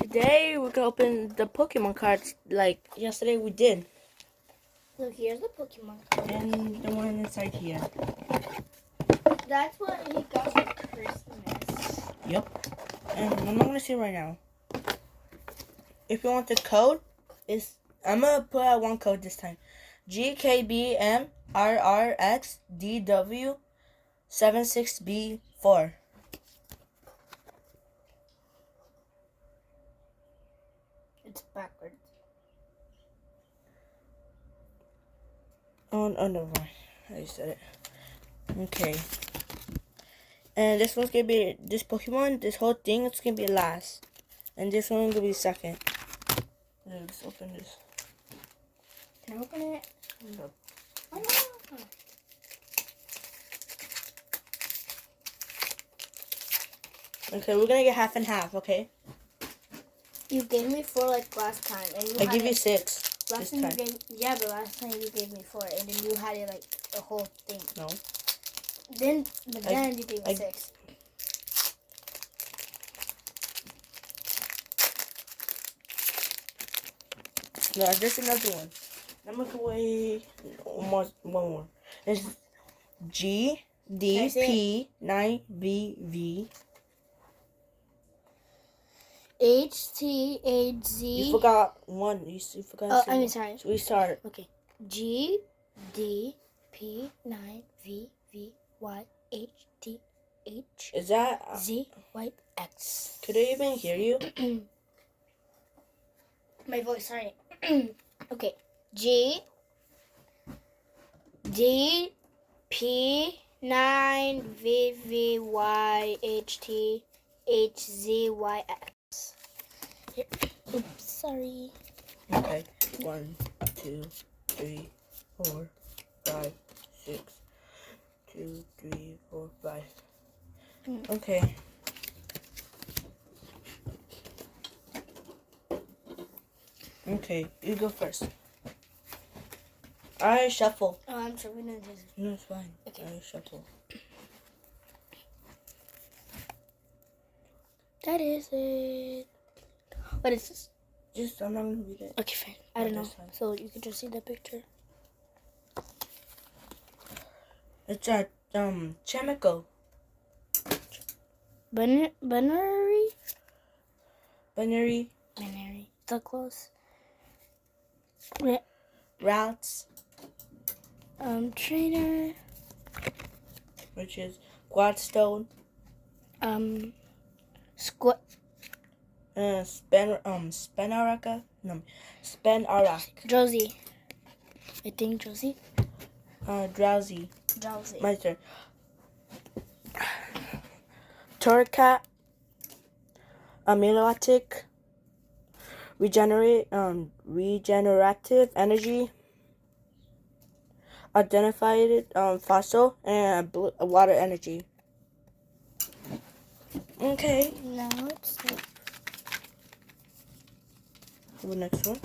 Today we're gonna open the Pokemon cards like yesterday we did. So here's the Pokemon card. And the one inside here. That's what he got for Christmas. Yep. And I'm not gonna say right now. If you want the code, I'm gonna put out one code this time. GKBMRRXDW76B4. It's backwards. Oh, never mind. I said it. Okay. And this one's gonna be this Pokemon. This whole thing it's gonna be last, and this one's gonna be second. Let's open this. Can I open it? Yep. Oh, no. Okay, we're gonna get half and half. Okay. You gave me 4 like last time, and you I had give you it, 6 last this time. time. But last time you gave me 4, and then you had it like the whole thing. No. Then you gave me 6. No, there's another one. I'm gonna go away one more. It's GDP9VV. HTHZ. You forgot one. You forgot. Oh, I mean, sorry. So we start. Okay. GDP9VVYHTH. Is that? ZYX. Could I even hear you? My voice, sorry. Okay. GDP9VVYHTHZYX. Oops, sorry. Okay. 1, 2, 3, 4, 5, 6. 2, 3, 4, 5. Okay. Okay, you go first. I shuffle. Oh, I'm sorry. No, No, it's fine. Okay. I shuffle. that is it. What is this? Just, I'm not gonna read it. Okay, fine. I don't know. This one. So you can just see the picture. It's a chemical. Binary? Binary Binary. So close. routes, Trainer. which is Quadstone, Squat. Spanaraka, no, Spanarak, Josie. I think Josie. Drowsy. Drowsy. My turn. Torcat, Amylotic, regenerative energy, identified fossil, and water energy. Okay. Now it's The next one.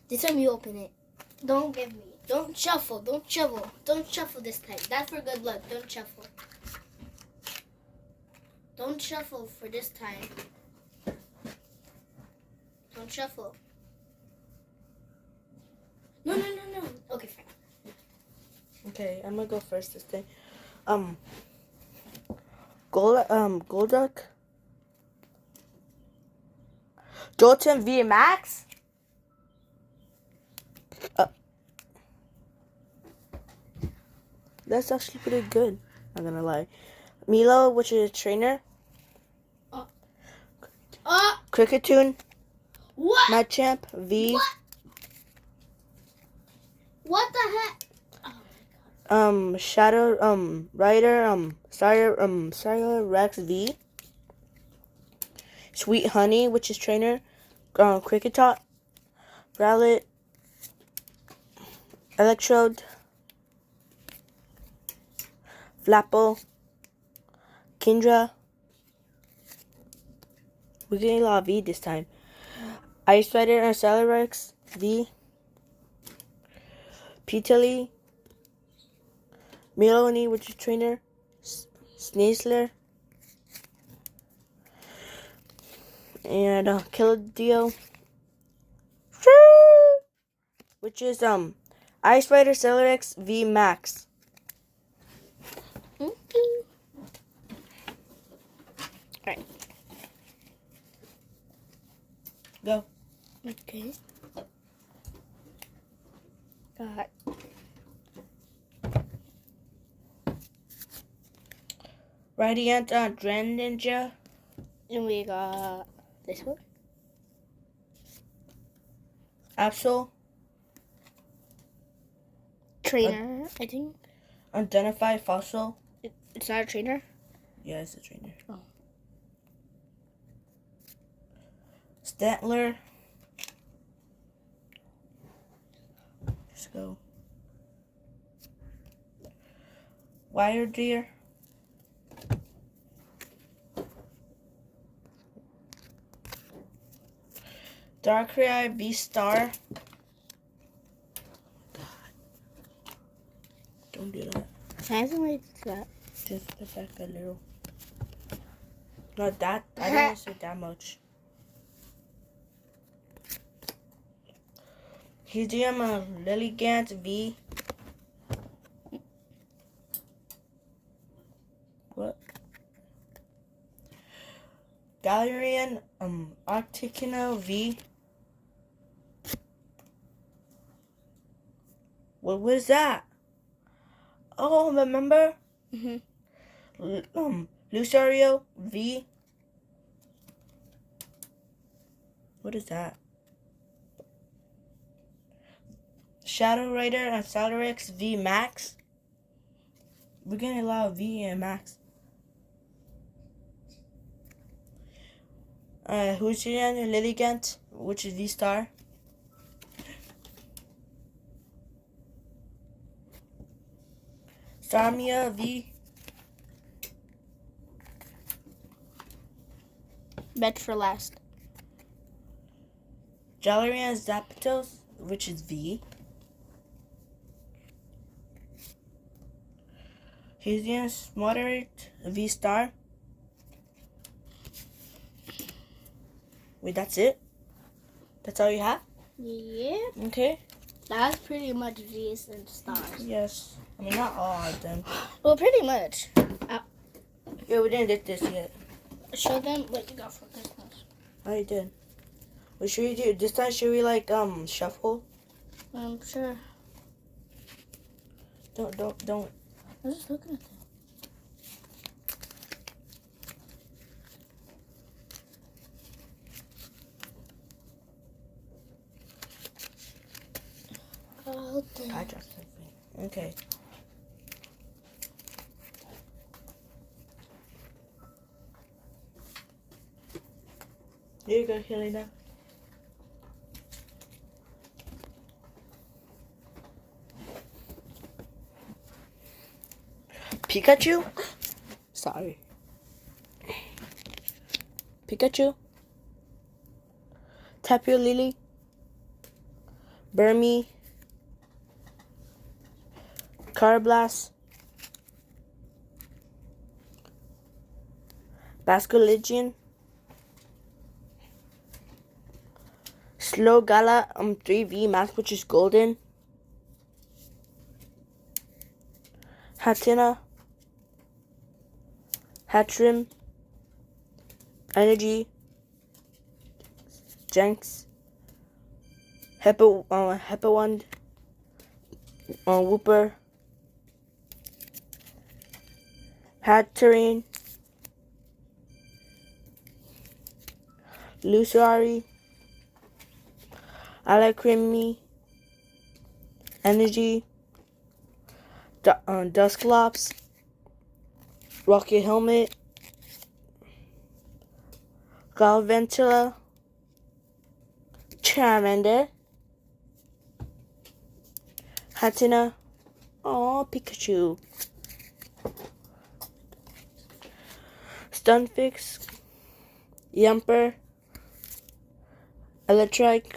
this time you open it. Don't give me. Don't shuffle. Don't shuffle. Don't shuffle this time. That's for good luck. Don't shuffle. Don't shuffle for this time. Don't shuffle. No. Okay, fine. Okay, I'm gonna go first this time. Golduck, Jolton V Max. That's actually pretty good. Not gonna lie. Milo, which is a trainer. Cricketune, What? Machamp V. What the heck? Oh Shadow, Rider, Starter Rex V. Sweet Honey, which is trainer. Cricketot, Rowlet, Electrode, Flapple, Kindra. We're getting a lot of V this time. Ice Rider and Calyrex V. Petilil, Melony, which is trainer. Sneasler, and Killadeal, which is Ice Rider Celerex V Max. Alright. Go. Okay. Got Radiant Greninja. and we got this one. Absol. Trainer, I think. Identify Fossil. It's not a trainer. Yeah, it's a trainer. Oh. Stantler. Let's go. Wire Deer. Darkrai V-Star. God. Don't do that. Something like that. Just the back a little. Not that. I didn't say that much. Helium Lilligant V. What? Galarian Articuno V. What was that? Oh, remember? Lucario V. What is that? Shadow Rider and Celerex V Max. We're getting a lot of V and Max. Hoosian and Lilligant, which is V Star. Starmia V. Bet for last. Galarian Zapdos, which is V. Helios Moderate V Star. Wait, that's it? That's all you have? Yeah. Okay. That's pretty much V's and stars. Yes. I mean, not all of them. Well, pretty much. Yeah, we didn't get this yet. Show them what you got for Christmas. I did. What should we do? This time, should we, like, shuffle? I'm sure. Don't. I'm just looking at them. Oh, I dropped something. Okay. Here you go, Helena. Pikachu? Sorry. Pikachu? Tapu Lily? Burmy? Carablast? Basculegion? Slow Gala 3V Max, which is golden. Hatenna. Hatchrim. Energy. Jenks. Hepawand. Wooper. Hatterene. Lucario. Alakremie. Energy. Dusclops. Rocket Helmet. Galvantula. Charmander. Hatenna. Oh, Pikachu. Stunfix. Yumper. Electrike.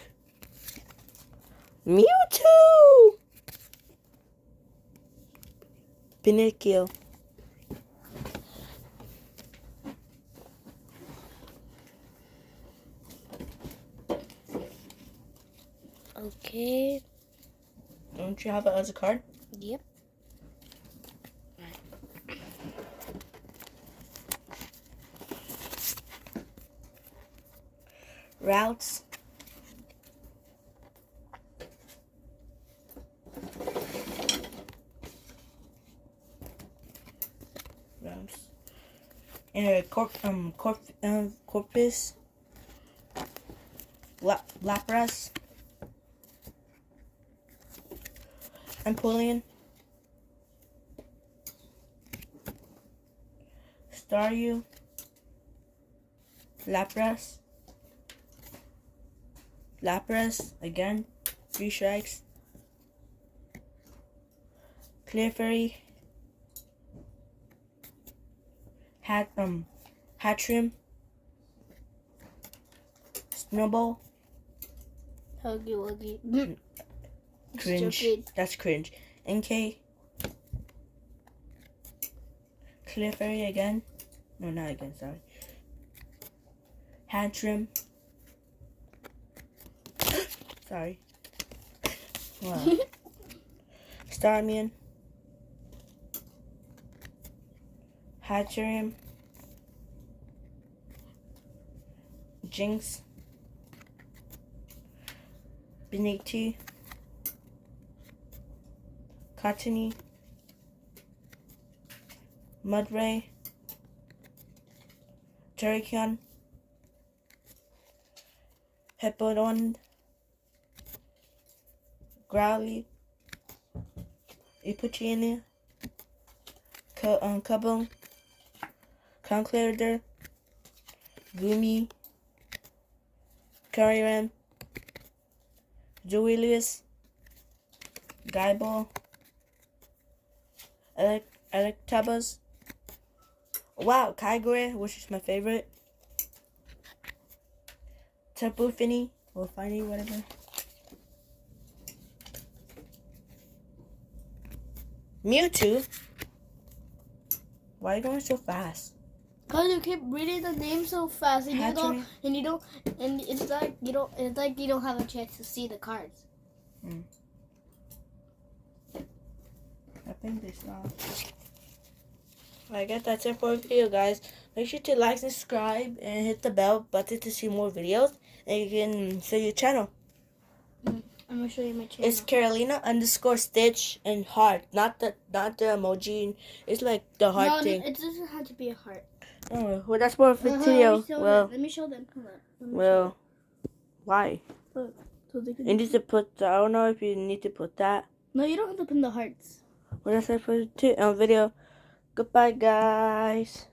Mewtwo. Pinocchio. Okay. Don't you have it as a card? Yep. Routes. Routes. And corpus. Lapras. Empoleon. Staryu. Lapras. Lapras again. 3 strikes. Clefairy. Hatchrim. Snowball. Huggy Wuggy. Cringe. Stupid. That's cringe. NK. Clefairy again. No, not again, sorry. Hatchrim. Sorry. Wow. Starmie. Hatchrim. Jinx. Beniti. Cottony. Mudray. Terrakion. Hippowdon. Growly. Ipuchini. Cubone. Conclader. Gumi. Kyurem. Julius. Guyball. Electabuzz. Wow, Kyogre, which is my favorite. Tapu Fini, or Fini, whatever. Mewtwo. Why are you going so fast? Cause you keep reading the name so fast, and Hatchery. it's like you don't have a chance to see the cards. I think they stopped. I guess that's it for the video, guys. Make sure to like and subscribe and hit the bell button to see more videos. And you can see your channel. I'm gonna show you my channel. It's Carolina_Stitch and heart, not the emoji. It's like the heart No, thing. it doesn't have to be a heart. Oh, well, that's more for the video. Let me show them. Hold on. Why? So they can... You need to put. I don't know if you need to put that. No, you don't have to put in the hearts. Well, that's it for the video. Goodbye, guys.